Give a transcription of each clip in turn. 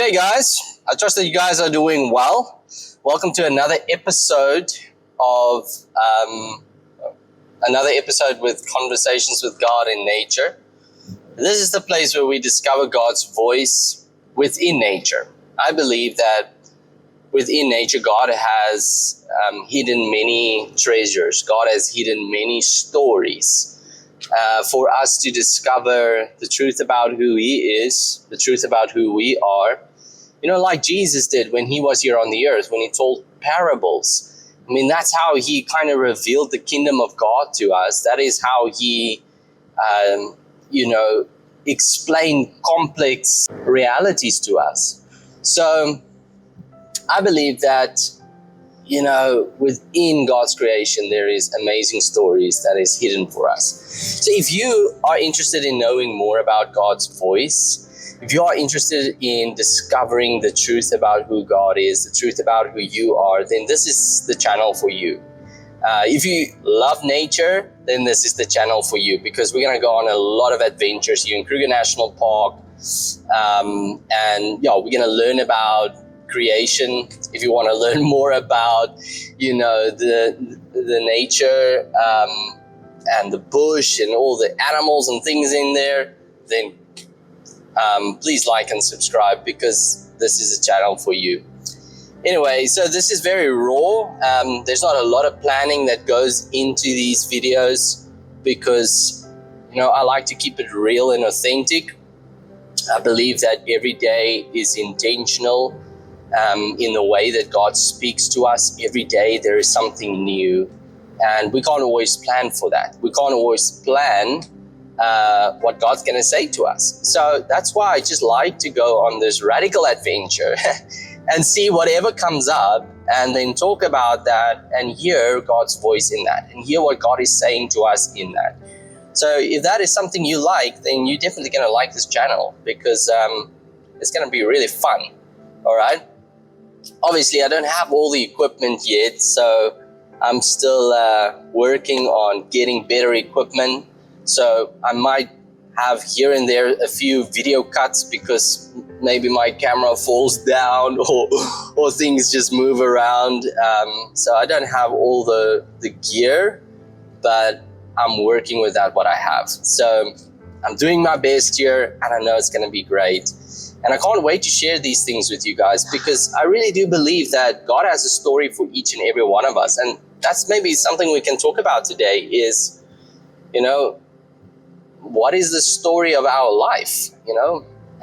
day, guys. I trust that you guys are doing well. Welcome to another episode of with Conversations with God in Nature. This is the place where we discover God's voice within nature. I believe that within nature, God has hidden many treasures. God has hidden many stories for us to discover the truth about who He is, the truth about who we are. You know, like Jesus did when He was here on the earth, when He told parables. I mean, that's how He kind of revealed the kingdom of God to us. That is how He, explained complex realities to us. So I believe that, within God's creation, there is amazing stories that is hidden for us. So if you are interested in knowing more about God's voice, if you are interested in discovering the truth about who God is, the truth about who you are, then this is the channel for you. If you love nature, then this is the channel for you, because we're going to go on a lot of adventures here in Kruger National Park. We're going to learn about creation. If you want to learn more about, the nature and the bush and all the animals and things in there, then please like and subscribe, because this is a channel for you. Anyway, so this is very raw. There's not a lot of planning that goes into these videos, because, I like to keep it real and authentic. I believe that every day is intentional in the way that God speaks to us. Every day there is something new, and we can't always plan for that. We can't always plan what God's going to say to us. So that's why I just like to go on this radical adventure and see whatever comes up, and then talk about that and hear God's voice in that, and hear what God is saying to us in that. So if that is something you like, then you're definitely going to like this channel, because it's going to be really fun. All right. Obviously, I don't have all the equipment yet, so I'm still working on getting better equipment. So I might have here and there a few video cuts, because maybe my camera falls down or things just move around. So I don't have all the gear, but I'm working with what I have. So I'm doing my best here, and I know it's going to be great. And I can't wait to share these things with you guys, because I really do believe that God has a story for each and every one of us. And that's maybe something we can talk about today is, what is the story of our life,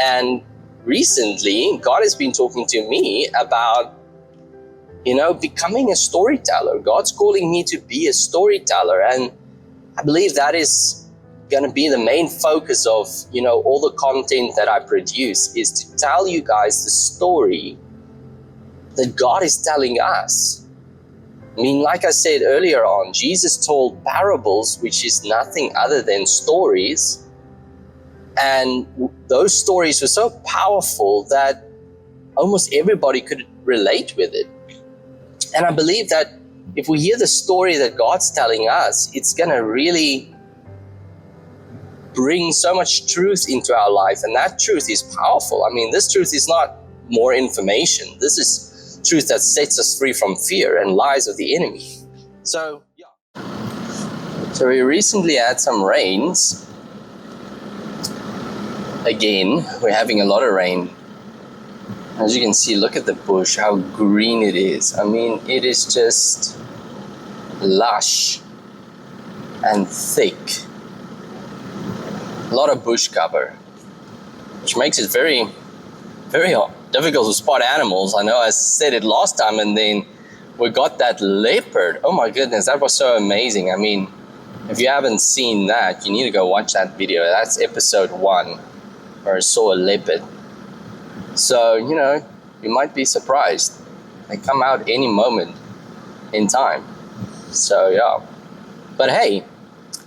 And recently, God has been talking to me about, becoming a storyteller. God's calling me to be a storyteller. And I believe that is going to be the main focus of, all the content that I produce, is to tell you guys the story that God is telling us. I mean, like I said earlier on, Jesus told parables, which is nothing other than stories. And those stories were so powerful that almost everybody could relate with it. And I believe that if we hear the story that God's telling us, it's going to really bring so much truth into our life. And that truth is powerful. I mean, this truth is not more information. This is truth that sets us free from fear and lies of the enemy. So we recently had some rains. Again, we're having a lot of rain. As you can see, look at the bush, how green it is. I mean, it is just lush and thick. A lot of bush cover, which makes it very, very difficult to spot animals. I know I said it last time, and then we got that leopard. Oh my goodness, that was so amazing. I mean, if you haven't seen that, you need to go watch that video. That's episode 1, where I saw a leopard. So, you might be surprised. They come out any moment in time. So, yeah. But hey,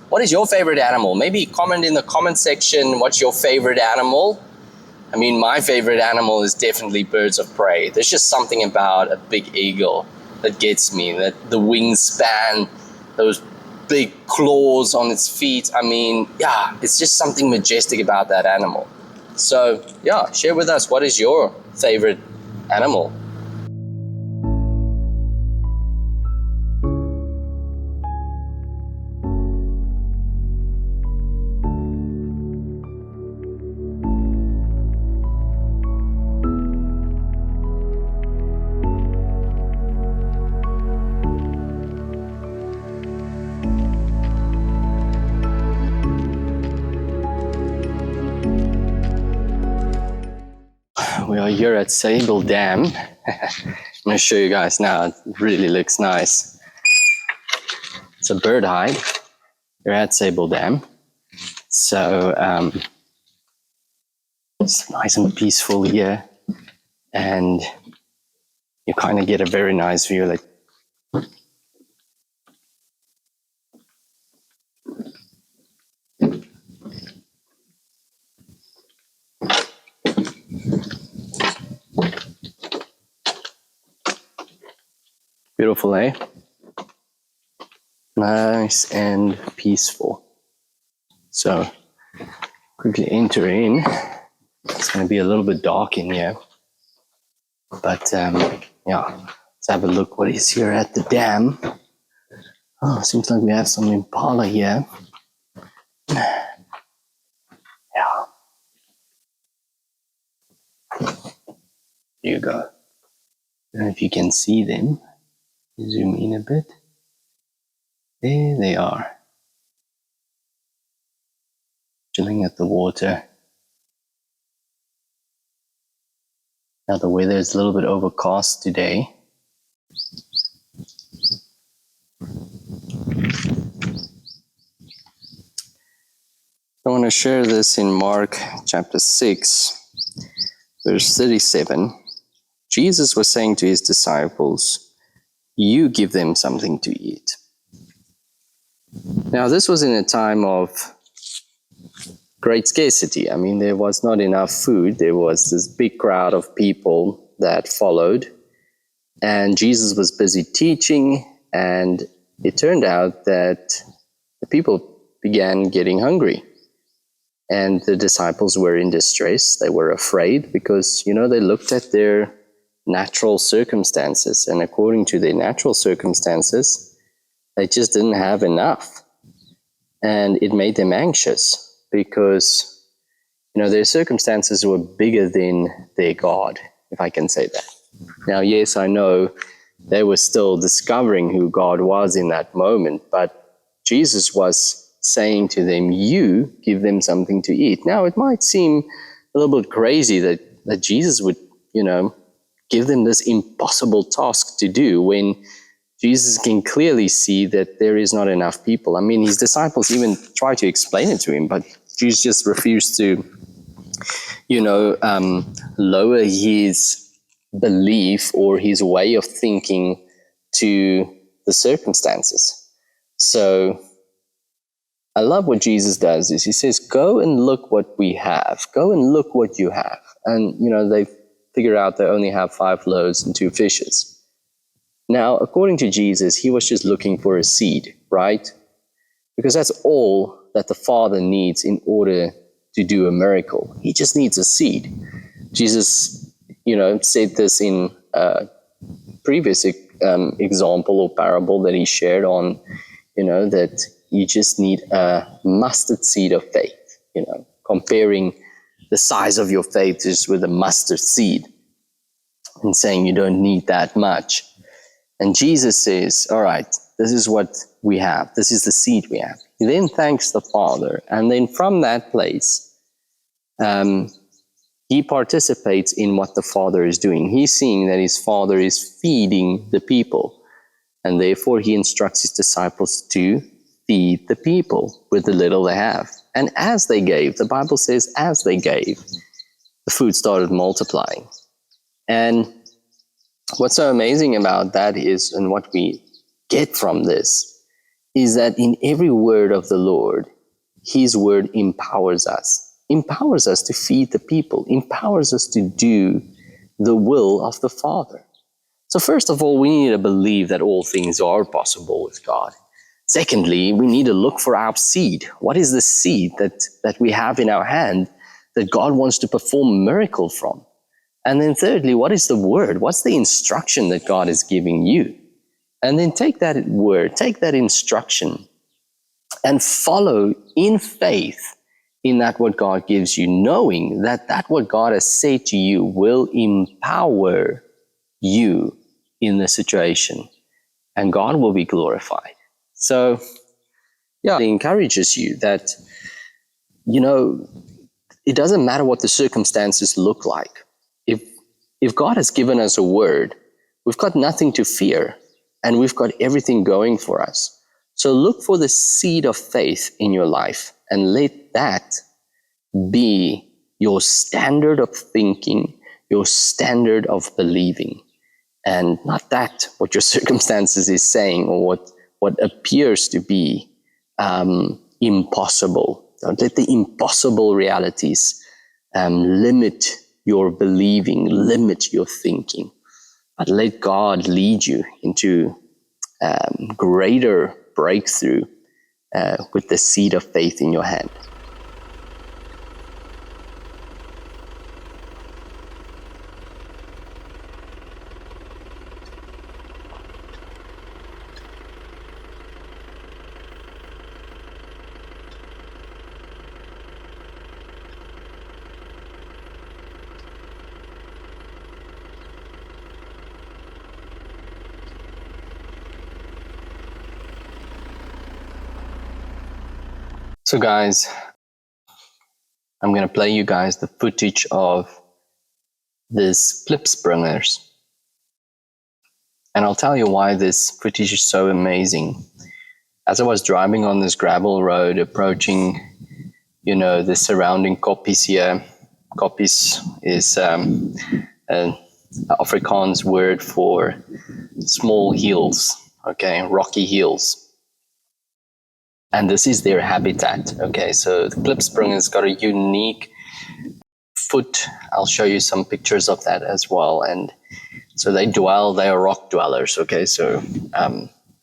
what is your favorite animal? Maybe comment in the comment section what's your favorite animal. I mean, my favorite animal is definitely birds of prey. There's just something about a big eagle that gets me. That the wingspan, those big claws on its feet. I mean, yeah, it's just something majestic about that animal. So, yeah, share with us, what is your favorite animal? We are here at Sable Dam. I'm going to show you guys now. It really looks nice. It's a bird hide. We're at Sable Dam. So it's nice and peaceful here. And you kind of get a very nice view. Like, beautiful, eh? Nice and peaceful. So, quickly enter in. It's going to be a little bit dark in here. But, yeah, let's have a look what is here at the dam. Oh, seems like we have some impala here. Yeah. Here you go. I don't know if you can see them. Zoom in a bit. There they are. Chilling at the water. Now the weather is a little bit overcast today. I want to share this in Mark chapter 6, verse 37. Jesus was saying to his disciples, "You give them something to eat." Now this was in a time of great scarcity. I mean, there was not enough food. There was this big crowd of people that followed, and Jesus was busy teaching, and it turned out that the people began getting hungry, and the disciples were in distress. They were afraid because, they looked at their natural circumstances, and according to their natural circumstances, they just didn't have enough, and it made them anxious. Because, their circumstances were bigger than their God, if I can say that. Now, yes, I know they were still discovering who God was in that moment, but Jesus was saying to them, "You give them something to eat." Now, it might seem a little bit crazy that Jesus would, give them this impossible task to do when Jesus can clearly see that there is not enough people. I mean, his disciples even try to explain it to him, but Jesus just refused to, lower his belief or his way of thinking to the circumstances. So I love what Jesus does is he says, "Go and look what we have. Go and look what you have." And, they figure out they only have 5 loaves and 2 fishes. Now, according to Jesus, he was just looking for a seed, right? Because that's all that the Father needs in order to do a miracle. He just needs a seed. Jesus, said this in a previous example or parable that he shared on, that you just need a mustard seed of faith, comparing the size of your faith just with a mustard seed and saying you don't need that much. And Jesus says, all right, this is what we have. This is the seed we have. He then thanks the Father. And then from that place, he participates in what the Father is doing. He's seeing that his Father is feeding the people. And therefore, he instructs his disciples to feed the people with the little they have. And as they gave, the Bible says, as they gave, the food started multiplying. And what's so amazing about that is, and what we get from this, is that in every word of the Lord, his word empowers us to feed the people, empowers us to do the will of the Father. So first of all, we need to believe that all things are possible with God. Secondly, we need to look for our seed. What is the seed that we have in our hand that God wants to perform a miracle from? And then thirdly, what is the word? What's the instruction that God is giving you? And then take that word, take that instruction, and follow in faith in that what God gives you, knowing that what God has said to you will empower you in the situation, and God will be glorified. So, yeah, it encourages you that, it doesn't matter what the circumstances look like. If God has given us a word, we've got nothing to fear, and we've got everything going for us. So look for the seed of faith in your life, and let that be your standard of thinking, your standard of believing, and not that what your circumstances is saying, or what appears to be impossible. Don't let the impossible realities limit your believing, limit your thinking, but let God lead you into greater breakthrough with the seed of faith in your hand. So guys, I'm going to play you guys the footage of this Klipspringers. And I'll tell you why this footage is so amazing. As I was driving on this gravel road, approaching, the surrounding koppies here. Koppies is an Afrikaans word for small hills, okay, rocky hills. And this is their habitat, okay? So the Klipspringer's got a unique foot. I'll show you some pictures of that as well. And so they are rock dwellers, okay? So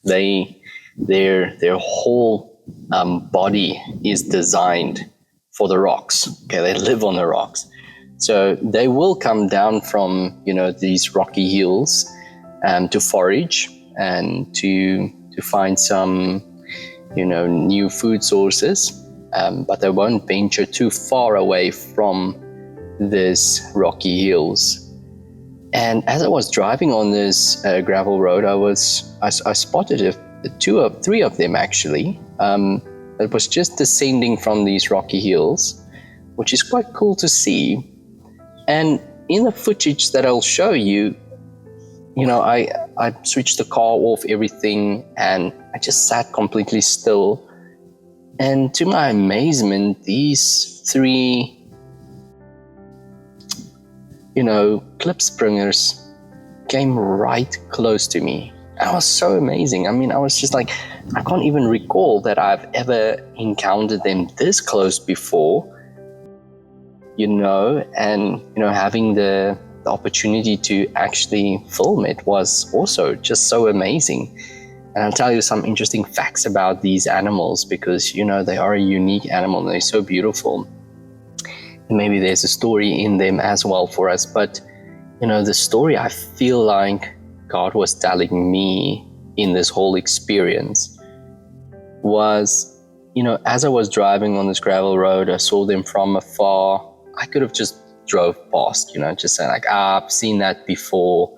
their whole body is designed for the rocks, okay? They live on the rocks. So they will come down from, these rocky hills to forage and to find some, new food sources, but they won't venture too far away from these rocky hills. And as I was driving on this gravel road, I spotted three of them actually. It was just descending from these rocky hills, which is quite cool to see. And in the footage that I'll show you, I switched the car off, everything, and I just sat completely still. And to my amazement, these three, Klipspringers came right close to me. And it was so amazing. I mean, I was just like, I can't even recall that I've ever encountered them this close before, and, having the opportunity to actually film it was also just so amazing. And I'll tell you some interesting facts about these animals because, they are a unique animal and they're so beautiful. And maybe there's a story in them as well for us. But, the story I feel like God was telling me in this whole experience was, as I was driving on this gravel road, I saw them from afar. I could have just drove past, just saying like, I've seen that before.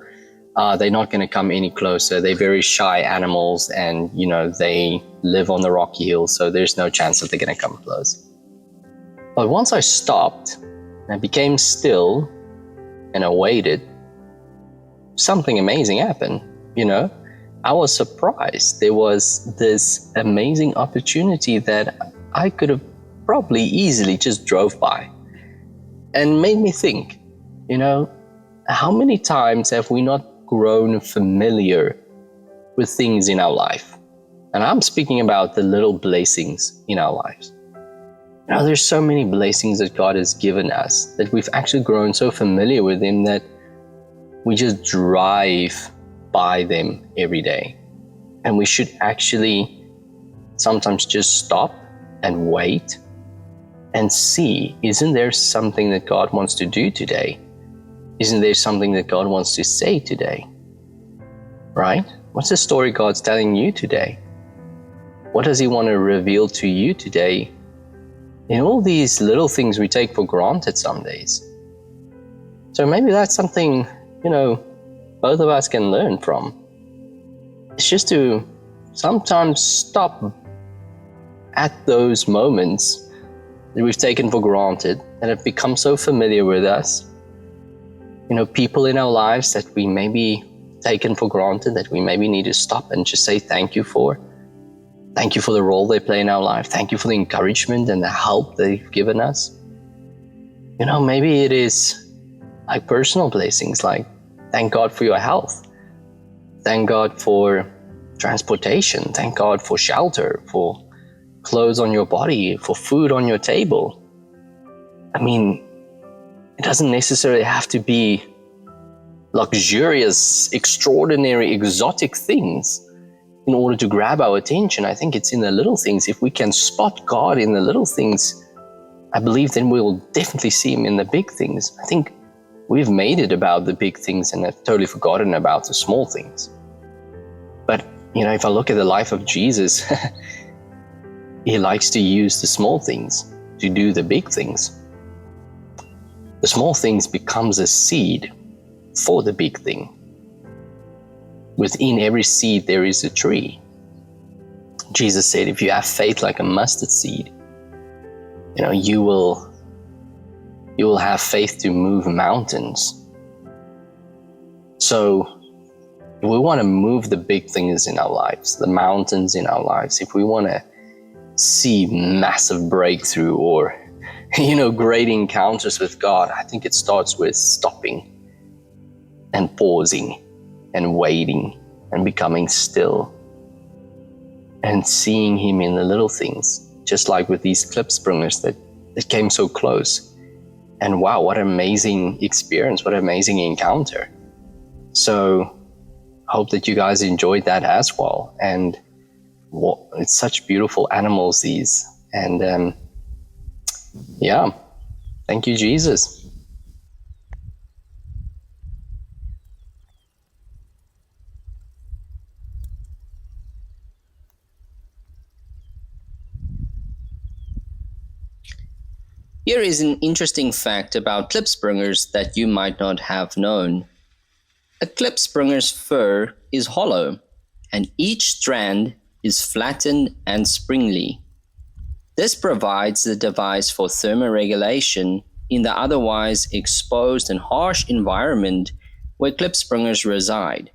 They're not going to come any closer. They're very shy animals and, they live on the rocky hills, so there's no chance that they're going to come close. But once I stopped and I became still and I waited, something amazing happened, I was surprised. There was this amazing opportunity that I could have probably easily just drove by. And made me think, how many times have we not grown familiar with things in our life? And I'm speaking about the little blessings in our lives. There's so many blessings that God has given us that we've actually grown so familiar with them that we just drive by them every day. And we should actually sometimes just stop and wait and see, isn't there something that God wants to do today? Isn't there something that God wants to say today? Right? What's the story God's telling you today? What does He want to reveal to you today? In all these little things we take for granted some days. So maybe that's something, both of us can learn from. It's just to sometimes stop at those moments that we've taken for granted, that have become so familiar with us. People in our lives that we maybe taken for granted, that we maybe need to stop and just say thank you for. Thank you for the role they play in our life. Thank you for the encouragement and the help they've given us. Maybe it is like personal blessings, like thank God for your health. Thank God for transportation. Thank God for shelter, for clothes on your body, for food on your table. It doesn't necessarily have to be luxurious, extraordinary, exotic things in order to grab our attention. I think it's in the little things. If we can spot God in the little things, I believe then we'll definitely see Him in the big things. I think we've made it about the big things and have totally forgotten about the small things. But, if I look at the life of Jesus, He likes to use the small things to do the big things. The small things becomes a seed for the big thing. Within every seed there is a tree. Jesus said, if you have faith like a mustard seed, you will have faith to move mountains. So if we want to move the big things in our lives, the mountains in our lives, if we want to see massive breakthrough or great encounters with God, I think it starts with stopping and pausing and waiting and becoming still and seeing Him in the little things, just like with these klipspringers that came so close. And wow, what an amazing experience, what an amazing encounter. So I hope that you guys enjoyed that as well. And it's such beautiful animals, these. And thank you, Jesus. Here is an interesting fact about klipspringers that you might not have known. A klipspringer's fur is hollow, and each strand is flattened and springly. This provides the device for thermoregulation in the otherwise exposed and harsh environment where klipspringers reside.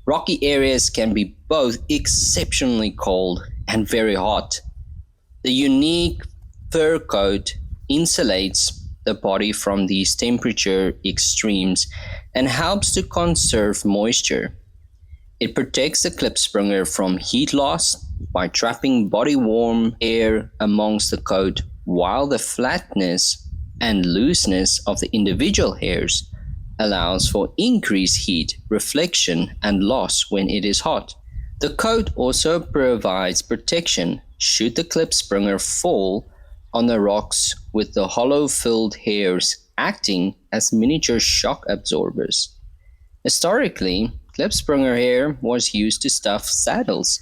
Rocky areas can be both exceptionally cold and very hot. The unique fur coat insulates the body from these temperature extremes and helps to conserve moisture. It protects the klipspringer from heat loss by trapping body warm air amongst the coat, while the flatness and looseness of the individual hairs allows for increased heat reflection and loss when it is hot. The coat also provides protection should the klipspringer fall on the rocks, with the hollow-filled hairs acting as miniature shock absorbers. Historically, klipspringer hair was used to stuff saddles,